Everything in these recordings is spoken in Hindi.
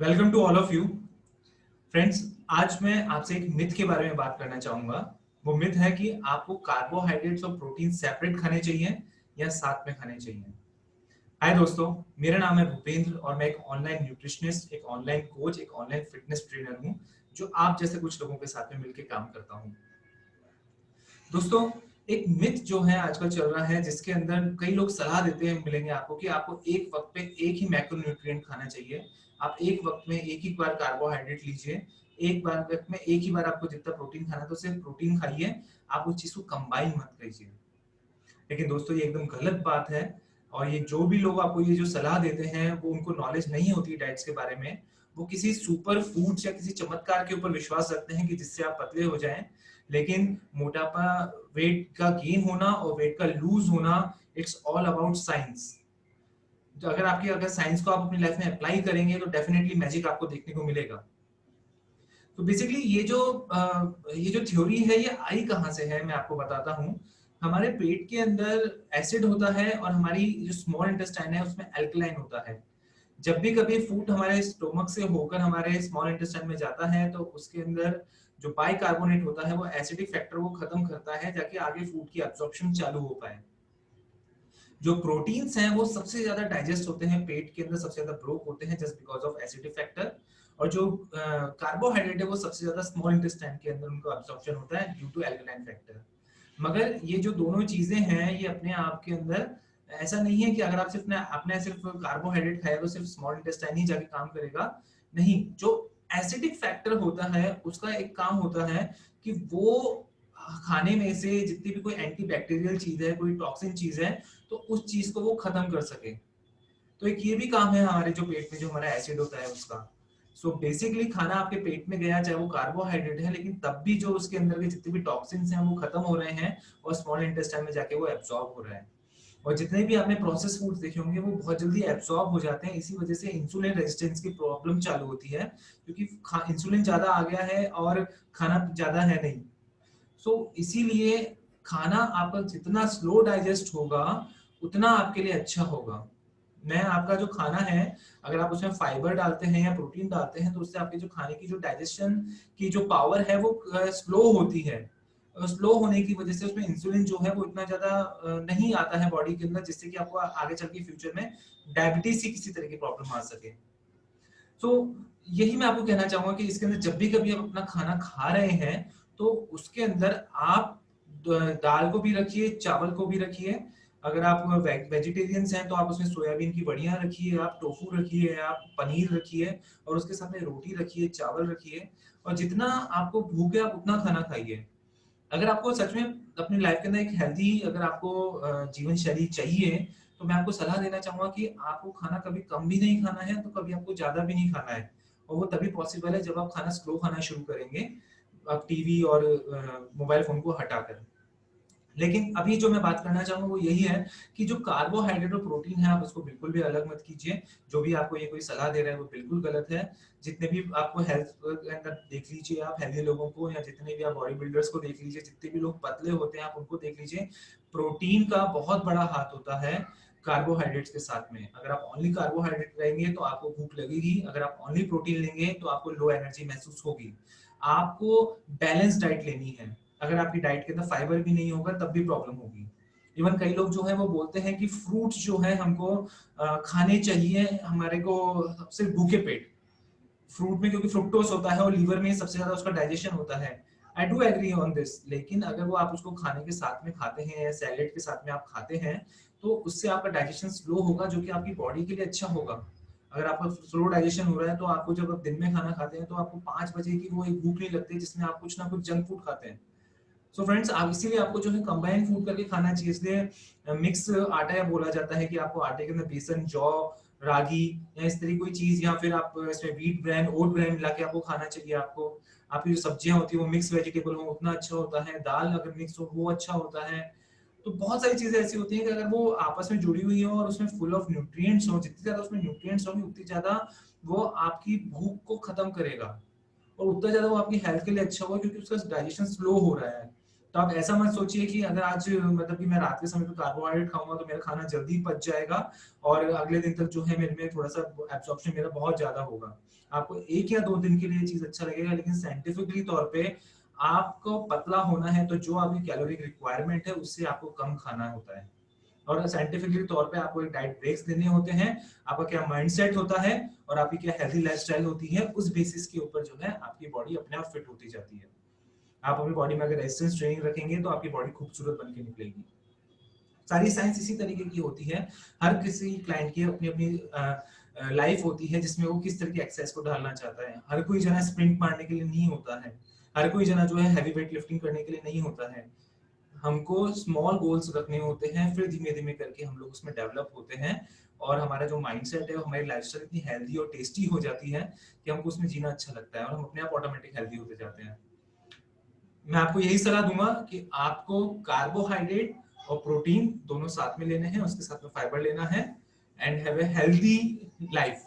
Welcome to all of you friends. आज मैं आपसे एक मिथ के बारे में बात करना चाहूंगा। वो मिथ है कि आपको कार्बोहाइड्रेट्स और प्रोटीन सेपरेट खाने चाहिए या साथ में खाने चाहिए। हाय दोस्तों, मेरा नाम है भूपेंद्र और मैं एक ऑनलाइन न्यूट्रिशनिस्ट, एक ऑनलाइन कोच, एक ऑनलाइन फिटनेस ट्रेनर हूं जो आप जैसे कुछ लोगों के साथ में मिलकर काम करता हूं। दोस्तों, एक मिथ जो है आजकल चल रहा है जिसके अंदर कई लोग सलाह देते हैं, मिलेंगे आपको, कि आपको एक वक्त पे एक ही मैक्रोन्यूट्रिएंट खाना चाहिए। आप एक वक्त में एक ही बार कार्बोहाइड्रेट लीजिए, एक बार वक्त में एक ही बार आपको जितना प्रोटीन खाना है तो सिर्फ प्रोटीन खाइए, आप उस चीज को कंबाइन मत कीजिए। लेकिन दोस्तों, ये एकदम गलत बात है। और ये जो भी लोग आपको ये जो सलाह देते हैं वो उनको नॉलेज नहीं होती डाइट्स के बारे में। वो किसी सुपर फूड्स या किसी चमत्कार के ऊपर विश्वास रखते हैं कि जिससे आप पतले हो जाएं। लेकिन मोटापा, वेट का गेन होना और वेट का लूज होना, इट्स ऑल अबाउट साइंस। तो अगर साइंस को आप अपनी लाइफ में अप्लाई करेंगे तो डेफिनेटली मैजिक आपको देखने को मिलेगा। तो बेसिकली ये जो थ्योरी है ये आई कहाँ से है, मैं आपको बताता हूँ। हमारे पेट के अंदर एसिड होता है और हमारी जो स्मॉल इंटेस्टाइन है उसमें अल्कलाइन होता है। जब भी कभी फूड हमारे स्टोमक से होकर हमारे स्मॉल इंटेस्टाइन में जाता है तो उसके अंदर जो बाइकार्बोनेट होता है वो एसिडिक फैक्टर को खत्म करता है ताकि आगे फूड की एब्जॉर्प्शन चालू हो पाए। जो प्रोटीन्स हैं वो सबसे ज्यादा डाइजेस्ट होते हैं पेट के अंदर, सबसे ज्यादा ब्रोक होते हैं just because of acidic factor. और जो कार्बोहाइड्रेट है वो सबसे ज्यादा स्मॉल इंटेस्टाइन के अंदर उनको एब्जॉर्प्शन होता है ड्यू टू एल्कलाइन फैक्टर। मगर ये जो दोनों चीजें हैं ये अपने आप के अंदर, ऐसा नहीं है कि अगर आप सिर्फ कार्बोहाइड्रेट खाएगा तो सिर्फ स्मॉल इंटेस्टाइन ही जाके काम करेगा। नहीं, जो एसिडिक फैक्टर होता है उसका एक काम होता है कि वो खाने में से जितनी भी कोई एंटी बैक्टीरियल चीज है, कोई टॉक्सिन चीज है, तो उस चीज को वो खत्म कर सके। तो एक ये भी काम है हमारे जो पेट में जो हमारा एसिड होता है उसका। सो बेसिकली खाना आपके पेट में गया चाहे वो कार्बोहाइड्रेट है, लेकिन तब भी जो उसके अंदर के जितने भी टॉक्सिन्स हैं वो खत्म हो रहे हैं और स्मॉल इंटेस्टाइन में जाके वो एब्जॉर्ब हो रहा है। और जितने भी आपने प्रोसेस फूड्स देखे होंगे वो बहुत जल्दी एब्जॉर्ब हो जाते हैं, इसी वजह से इंसुलिन रेजिस्टेंस की प्रॉब्लम चालू होती है, क्योंकि इंसुलिन ज्यादा आ गया है और खाना ज्यादा है नहीं। इसीलिए खाना आपका जितना स्लो डाइजेस्ट होगा उतना आपके लिए अच्छा होगा। मैं आपका जो खाना है, अगर आप उसमें फाइबर डालते हैं या प्रोटीन डालते हैं तो उससे आपके जो खाने की जो डाइजेशन की जो पावर है वो स्लो होती है। स्लो होने की वजह से उसमें इंसुलिन जो है वो इतना ज्यादा नहीं आता है बॉडी के अंदर, जिससे कि आपको आगे चल के फ्यूचर में डायबिटीज की किसी तरह की प्रॉब्लम आ सके। तो यही मैं आपको कहना चाहूंगा कि इसके अंदर जब भी कभी आप अपना खाना खा रहे हैं तो उसके अंदर आप दाल को भी रखिए, चावल को भी रखिए। अगर आप वेजिटेरियंस हैं तो आप उसमें सोयाबीन की बड़ियां रखिए, आप टोफू रखिए, आप पनीर रखिए, और उसके साथ में रोटी रखिए, चावल रखिए। और जितना आपको भूख है आप उतना खाना खाइए। अगर आपको सच में अपनी लाइफ के अंदर एक हेल्दी, अगर आपको जीवन शैली चाहिए, तो मैं आपको सलाह देना चाहूंगा कि आपको खाना कभी कम भी नहीं खाना है तो कभी आपको ज्यादा भी नहीं खाना है। और वो तभी पॉसिबल है जब आप खाना स्लो खाना शुरू करेंगे, आप टीवी और मोबाइल फोन को हटाकर। लेकिन अभी जो मैं बात करना चाहूंगा वो यही है कि जो कार्बोहाइड्रेट और प्रोटीन है आप उसको बिल्कुल भी अलग मत कीजिए। जो भी आपको ये कोई सलाह दे रहा है वो बिल्कुल गलत है। जितने भी आपको हेल्थ के अंदर देख लीजिए, आप हेल्दी लोगों को या जितने भी आप बॉडी बिल्डर्स को देख लीजिए, जितने भी लोग पतले होते हैं आप उनको देख लीजिए, प्रोटीन का बहुत बड़ा हाथ होता है कार्बोहाइड्रेट्स के साथ में। अगर आप ओनली कार्बोहाइड्रेट रहेंगे तो आपको भूख लगेगी, अगर आप ओनली प्रोटीन लेंगे तो आपको लो एनर्जी महसूस होगी। आपको बैलेंस डाइट लेनी है। अगर आपकी डाइट के अंदर फाइबर भी नहीं होगा तब भी प्रॉब्लम होगी। इवन कई लोग जो है वो बोलते हैं कि फ्रूट्स जो है हमको खाने चाहिए हमारे को सिर्फ भूखे पेट। फ्रूट में क्योंकि फ्रुक्टोज होता है और लीवर में सबसे ज्यादा उसका डाइजेशन होता है। I do agree on this, लेकिन अगर वो आप उसको खाने के साथ में खाते हैं या सैलेड के साथ में आप खाते हैं तो उससे आपका डाइजेशन स्लो होगा, जो कि आपकी बॉडी के लिए अच्छा होगा। अगर आपका स्लो डाइजेशन हो रहा है तो आपको जब आप दिन में खाना खाते हैं तो आपको 5 बजे की वो एक भूख नहीं लगती जिसमें आप कुछ ना कुछ जंक फूड खाते हैं। फ्रेंड्स, आप इसीलिए आपको जो है कंबाइन फूड करके खाना चाहिए। इसलिए मिक्स आटा या बोला जाता है कि आपको आटे के अंदर बेसन, जौ, रागी या इस तरह कोई चीज, या फिर आप इसमें व्हीट ब्रांड, ओट ब्रांड मिला के आपको खाना चाहिए। आपको आपकी जो सब्जियां होती है वो मिक्स वेजिटेबल हो उतना अच्छा होता है, दाल अगर मिक्स हो वो अच्छा होता है। तो बहुत सारी चीजें ऐसी होती हैं कि अगर वो आपस में जुड़ी हुई हो और उसमें फुल ऑफ न्यूट्रिएंट्स हो, जितनी ज्यादा उसमें न्यूट्रिएंट्स होंगे उतनी ज्यादा वो आपकी भूख को खत्म करेगा और उतना ज्यादा वो आपकी हेल्थ के लिए अच्छा होगा, क्योंकि उसका डाइजेशन स्लो हो रहा है। तो आप ऐसा मत सोचिए कि अगर आज मतलब कि मैं रात के समय पे कार्बोहाइड्रेट खाऊंगा तो मेरा खाना जल्दी पच जाएगा और अगले दिन तक जो है मेरे में थोड़ा सा एब्जॉर्प्शन मेरा बहुत ज्यादा होगा। आपको 1 या 2 दिन के लिए ये चीज अच्छा लगेगा, लेकिन साइंटिफिकली तौर पे आपको पतला होना है तो जो आपकी कैलोरी रिक्वायरमेंट है उससे आपको कम खाना होता है। और साइंटिफिकली तौर पे आपको एक डाइट ब्रेक्स देने होते हैं। आपका क्या माइंडसेट होता है और आपकी क्या हेल्दी लाइफस्टाइल होती है, उस बेसिस के ऊपर जो है आपकी बॉडी अपने आप फिट होती जाती है। आप अपनी बॉडी में अगर रेजिस्टेंस ट्रेनिंग रखेंगे तो आपकी बॉडी खूबसूरत बन के निकलेगी। सारी साइंस इसी तरीके की होती है। हर किसी क्लाइंट की अपनी अपनी लाइफ होती है जिसमें वो किस तरह की एक्सरसाइज को डालना चाहता है। हर कोई जना स्प्रिंट मारने के लिए नहीं होता है, हर कोई जना जो है हैवी वेट लिफ्टिंग करने के लिए नहीं होता है। हमको स्मॉल गोल्स रखने होते हैं, फिर धीमे धीमे करके हम लोग उसमें डेवलप होते हैं और हमारा जो माइंडसेट है, हमारी लाइफस्टाइल इतनी हेल्दी और टेस्टी हो जाती है कि हमको उसमें जीना अच्छा लगता है और हम अपने आप ऑटोमेटिक हेल्दी होते जाते हैं। मैं आपको यही सलाह दूंगा कि आपको कार्बोहाइड्रेट और प्रोटीन दोनों साथ में लेने हैं, उसके साथ में फाइबर लेना है and have a healthy life.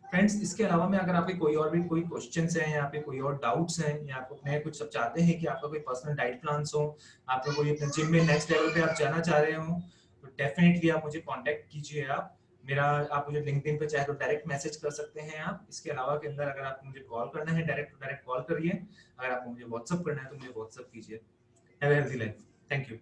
Friends, इसके अलावा में अगर आपके कोई और भी कोई क्वेश्चंस हैं या आपके कोई और डाउट्स हैं या आप अपने कुछ सब चाहते हैं कि आपका कोई पर्सनल डाइट प्लान्स हो, आपका कोई अपने जिम में नेक्स्ट लेवल पे आप जाना चाह रहे हो, तो डेफिनेटली आप मुझे कांटेक्ट कीजिए। आप मुझे लिंक्डइन पे चाहे तो डायरेक्ट मैसेज कर सकते हैं आप। इसके अलावा के अंदर अगर आपको मुझे कॉल करना है डायरेक्ट कॉल करिए। अगर आपको मुझे व्हाट्सएप करना है तो मुझे व्हाट्सएप कीजिए। Have a healthy life. Thank you.